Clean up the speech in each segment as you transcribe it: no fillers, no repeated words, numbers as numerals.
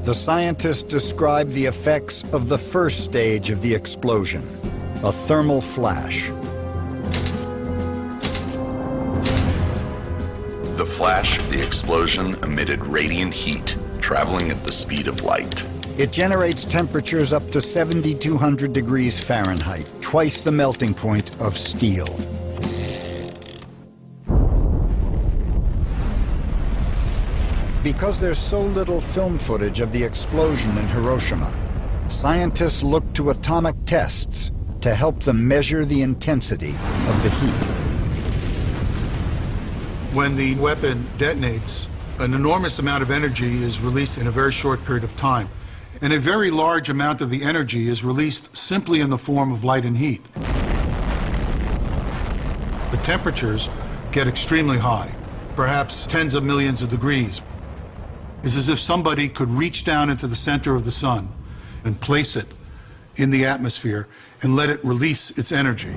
The scientists describe the effects of the first stage of the explosion, a thermal flash. The flash of the explosion emitted radiant heat, traveling at the speed of light. It generates temperatures up to 7,200 degrees Fahrenheit, twice the melting point of steel. Because there's so little film footage of the explosion in Hiroshima, scientists look to atomic tests to help them measure the intensity of the heat. When the weapon detonates, an enormous amount of energy is released in a very short period of time. And a very large amount of the energy is released simply in the form of light and heat. The temperatures get extremely high, perhaps tens of millions of degrees. It's as if somebody could reach down into the center of the sun and place it in the atmosphere and let it release its energy.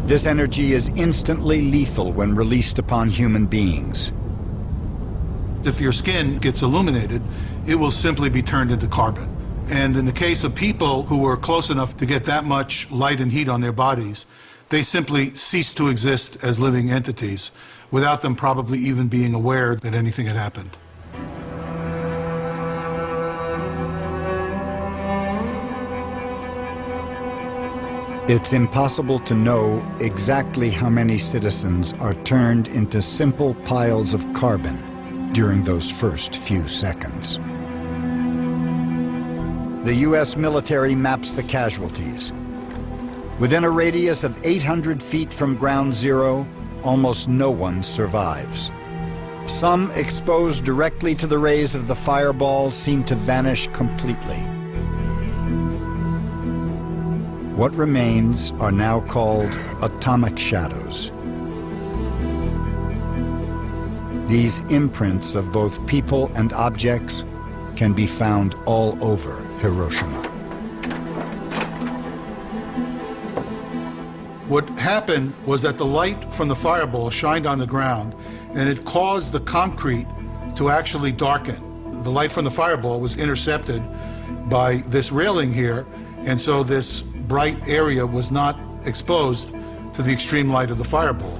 This energy is instantly lethal when released upon human beings. If your skin gets illuminated, it will simply be turned into carbon. And in the case of people who were close enough to get that much light and heat on their bodies, they simply cease to exist as living entities without them probably even being aware that anything had happened. It's impossible to know exactly how many citizens are turned into simple piles of carbon during those first few seconds. The U.S. military maps the casualties. Within a radius of 800 feet from ground zero, almost no one survives. Some exposed directly to the rays of the fireball seem to vanish completely. What remains are now called atomic shadows. These imprints of both people and objects can be found all over Hiroshima. What happened was that the light from the fireball shined on the ground, and it caused the concrete to actually darken. The light from the fireball was intercepted by this railing here, and so this bright area was not exposed to the extreme light of the fireball.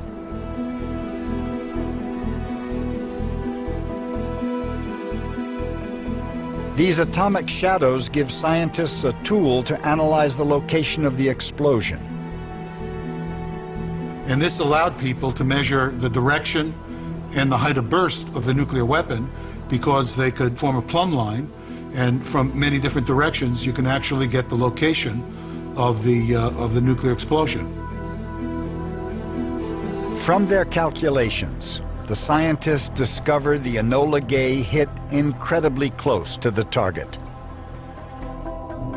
These atomic shadows give scientists a tool to analyze the location of the explosion. And this allowed people to measure the direction and the height of burst of the nuclear weapon, because they could form a plumb line, and from many different directions you can actually get the location of the nuclear explosion. From their calculations, the scientists discovered the Enola Gay hit incredibly close to the target.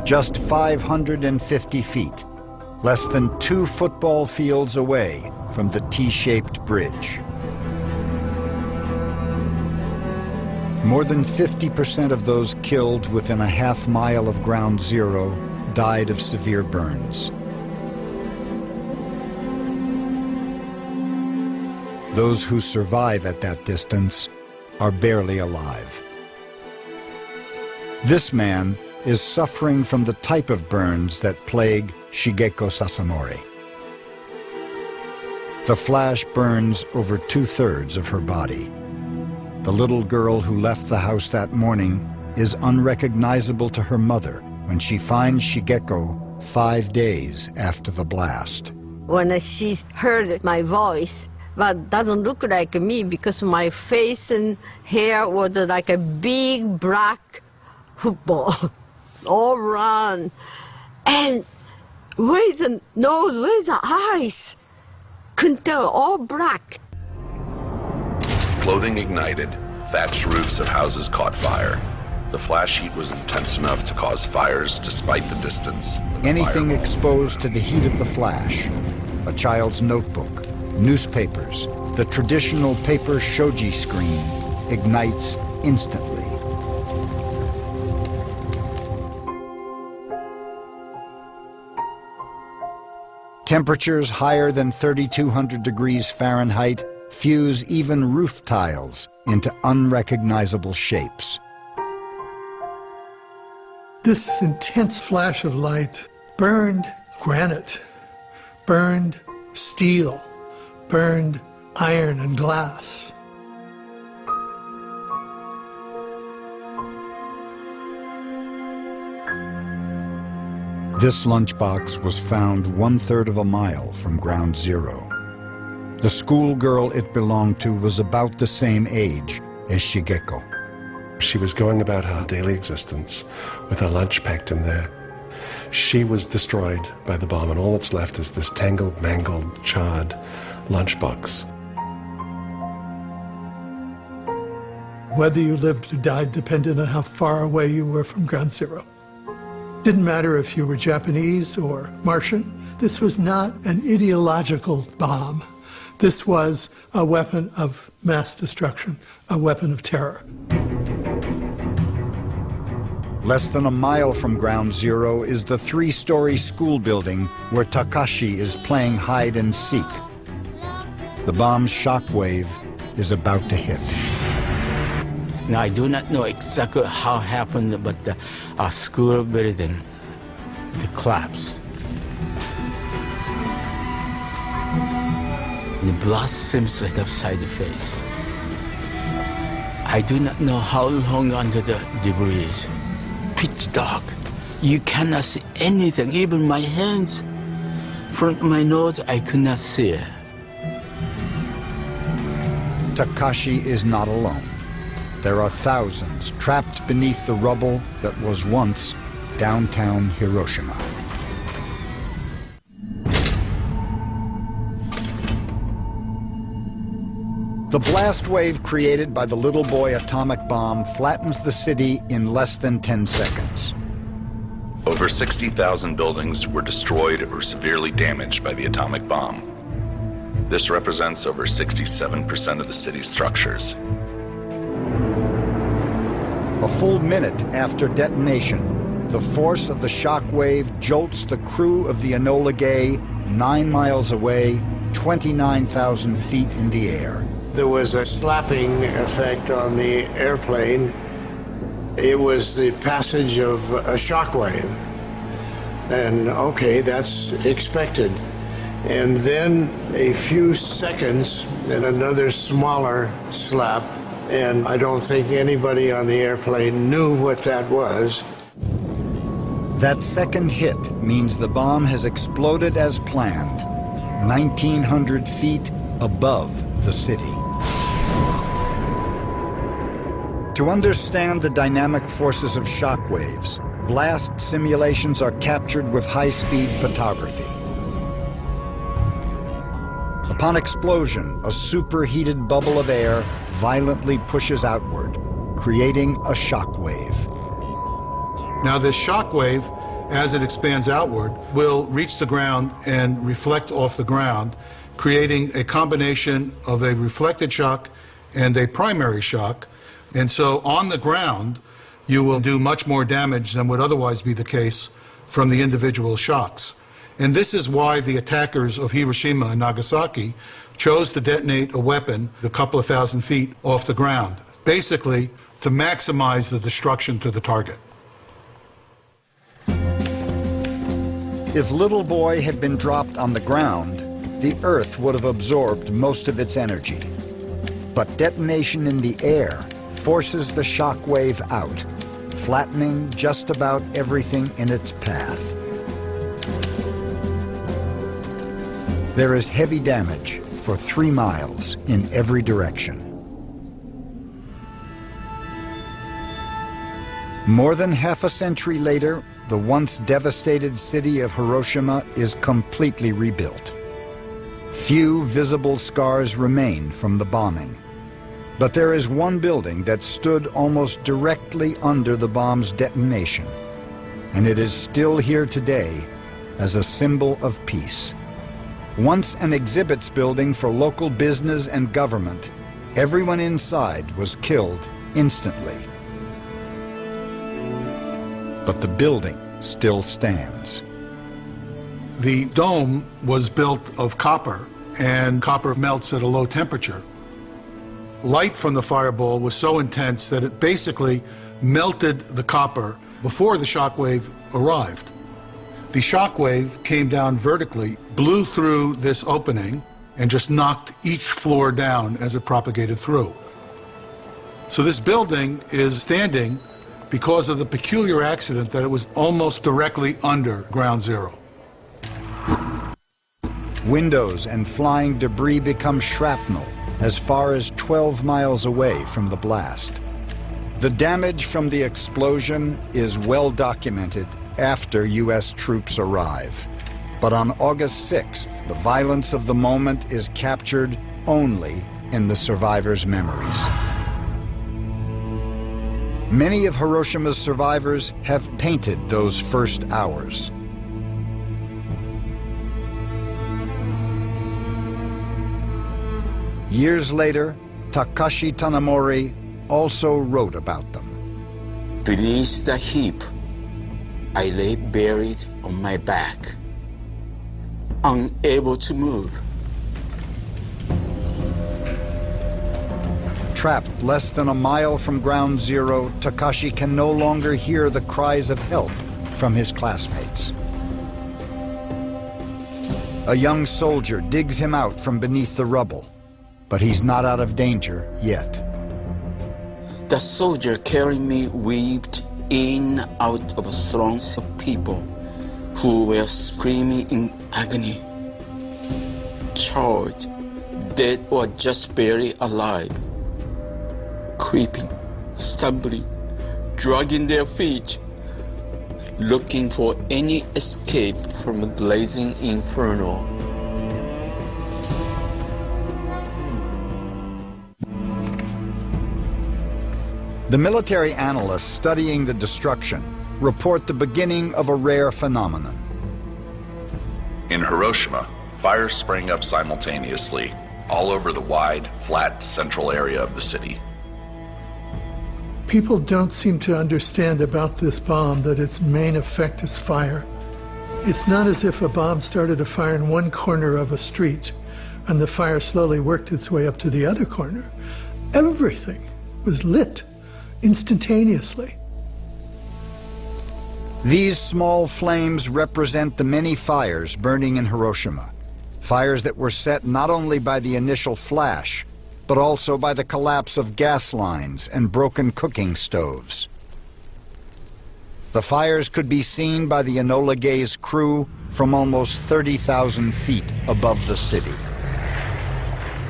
Just 550 feet, less than 2 football fields away from the T-shaped bridge. More than 50% of those killed within a half-mile of ground zero died of severe burns. Those who survive at that distance are barely alive. This man is suffering from the type of burns that plague Shigeko Sasamori. The flash burns over 2/3 of her body. The little girl who left the house that morning is unrecognizable to her mother when she finds Shigeko 5 days after the blast. When she heard my voice, but doesn't look like me because my face and hair was like a big black football, all round. And where's the nose, where's the eyes? Couldn't tell, all black. Clothing ignited, thatched roofs of houses caught fire. The flash heat was intense enough to cause fires despite the distance. Anything exposed to the heat of the flash, a child's notebook, newspapers, the traditional paper shoji screen, ignites instantly. Temperatures higher than 3,200 degrees Fahrenheit fuse even roof tiles into unrecognizable shapes. This intense flash of light burned granite, burned steel, burned iron and glass. This lunchbox was found 1/3 of a mile from ground zero. The schoolgirl it belonged to was about the same age as Shigeko. She was going about her daily existence with her lunch packed in there. She was destroyed by the bomb, and all that's left is this tangled, mangled, charred lunchbox. Whether you lived or died depended on how far away you were from ground zero. Didn't matter if you were Japanese or Martian. This was not an ideological bomb. This was a weapon of mass destruction, a weapon of terror. Less than a mile from ground zero is the 3-story school building where Takashi is playing hide and seek. The bomb's shockwave is about to hit. Now, I do not know exactly how it happened, but our school building, the collapse. The blast seems like upside the face. I do not know how long under the debris. Pitch dark. You cannot see anything, even my hands. From my nose, I could not see it. Takashi is not alone. There are thousands trapped beneath the rubble that was once downtown Hiroshima. The blast wave created by the little boy atomic bomb flattens the city in less than 10 seconds. Over 60,000 buildings were destroyed or severely damaged by the atomic bomb. This represents over 67% of the city's structures. A full minute after detonation, the force of the shock wave jolts the crew of the Enola Gay 9 miles away, 29,000 feet in the air. There was a slapping effect on the airplane. It was the passage of a shock wave. And okay, that's expected. And then a few seconds and another smaller slap. And I don't think anybody on the airplane knew what that was. That second hit means the bomb has exploded as planned, 1,900 feet above the city. To understand the dynamic forces of shockwaves, blast simulations are captured with high-speed photography. Upon explosion, a superheated bubble of air violently pushes outward, creating a shock wave. Now this shock wave, as it expands outward, will reach the ground and reflect off the ground, creating a combination of a reflected shock and a primary shock. And so on the ground, you will do much more damage than would otherwise be the case from the individual shocks. And this is why the attackers of Hiroshima and Nagasaki chose to detonate a weapon a couple of thousand feet off the ground, basically to maximize the destruction to the target. If Little Boy had been dropped on the ground, the Earth would have absorbed most of its energy. But detonation in the air forces the shock wave out, flattening just about everything in its path. There is heavy damage for 3 miles in every direction. More than half a century later, the once devastated city of Hiroshima is completely rebuilt. Few visible scars remain from the bombing. But there is one building that stood almost directly under the bomb's detonation, and it is still here today as a symbol of peace. Once an exhibits building for local business and government, everyone inside was killed instantly. But the building still stands. The dome was built of copper, and copper melts at a low temperature. Light from the fireball was so intense that it basically melted the copper before the shock wave arrived. The shock wave came down vertically, blew through this opening, and just knocked each floor down as it propagated through. So this building is standing because of the peculiar accident that it was almost directly under ground zero. Windows and flying debris become shrapnel as far as 12 miles away from the blast. The damage from the explosion is well documented after U.S. troops arrive. But on August 6th, the violence of the moment is captured only in the survivors' memories. Many of Hiroshima's survivors have painted those first hours. Years later, Takashi Tanamori also wrote about them. Beneath the heap, I lay buried on my back, unable to move. Trapped less than a mile from ground zero, Takashi can no longer hear the cries of help from his classmates. A young soldier digs him out from beneath the rubble, but he's not out of danger yet. The soldier carrying me weaved in out of throngs of people who were screaming in agony, charred, dead or just barely alive, creeping, stumbling, dragging their feet, looking for any escape from the blazing inferno. The military analysts studying the destruction report the beginning of a rare phenomenon. In Hiroshima, fires sprang up simultaneously all over the wide, flat central area of the city. People don't seem to understand about this bomb that its main effect is fire. It's not as if a bomb started a fire in one corner of a street and the fire slowly worked its way up to the other corner. Everything was lit instantaneously. These small flames represent the many fires burning in Hiroshima. Fires that were set not only by the initial flash, but also by the collapse of gas lines and broken cooking stoves. The fires could be seen by the Enola Gay's crew from almost 30,000 feet above the city.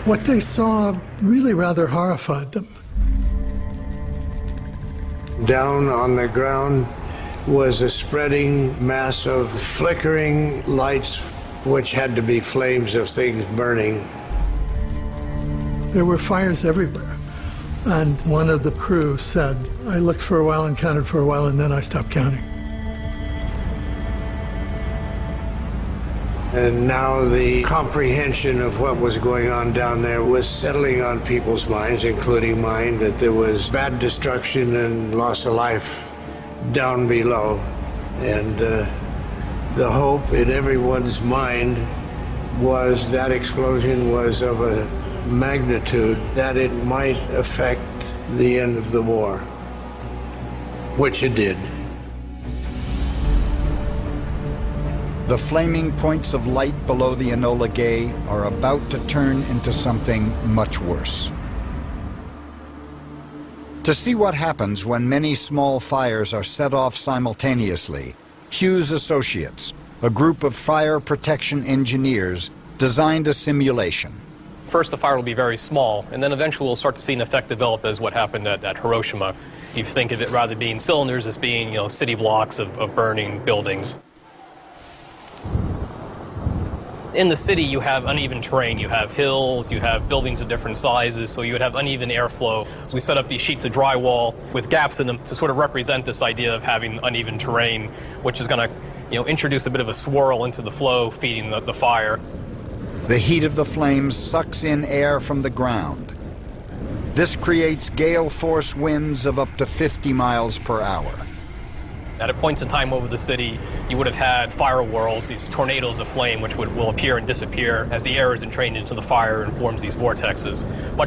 What they saw really rather horrified them. Down on the ground was a spreading mass of flickering lights, which had to be flames of things burning. There were fires everywhere. And one of the crew said, I looked for a while and counted for a while, and then I stopped counting. And now the comprehension of what was going on down there was settling on people's minds, including mine, that there was bad destruction and loss of life down below. And the hope in everyone's mind was that explosion was of a magnitude that it might affect the end of the war, which it did. The flaming points of light below the Enola Gay are about to turn into something much worse. To see what happens when many small fires are set off simultaneously, Hughes Associates, a group of fire protection engineers, designed a simulation. First, the fire will be very small, and then eventually we'll start to see an effect develop as what happened at Hiroshima. You think of it rather than being cylinders as being, city blocks of burning buildings. In the city, you have uneven terrain. You have hills, you have buildings of different sizes, so you would have uneven airflow. So we set up these sheets of drywall with gaps in them to sort of represent this idea of having uneven terrain, which is going to, introduce a bit of a swirl into the flow, feeding the fire. The heat of the flames sucks in air from the ground. This creates gale force winds of up to 50 miles per hour. At points in time over the city, you would have had fire whirls, these tornadoes of flame, which will appear and disappear as the air is entrained into the fire and forms these vortexes, much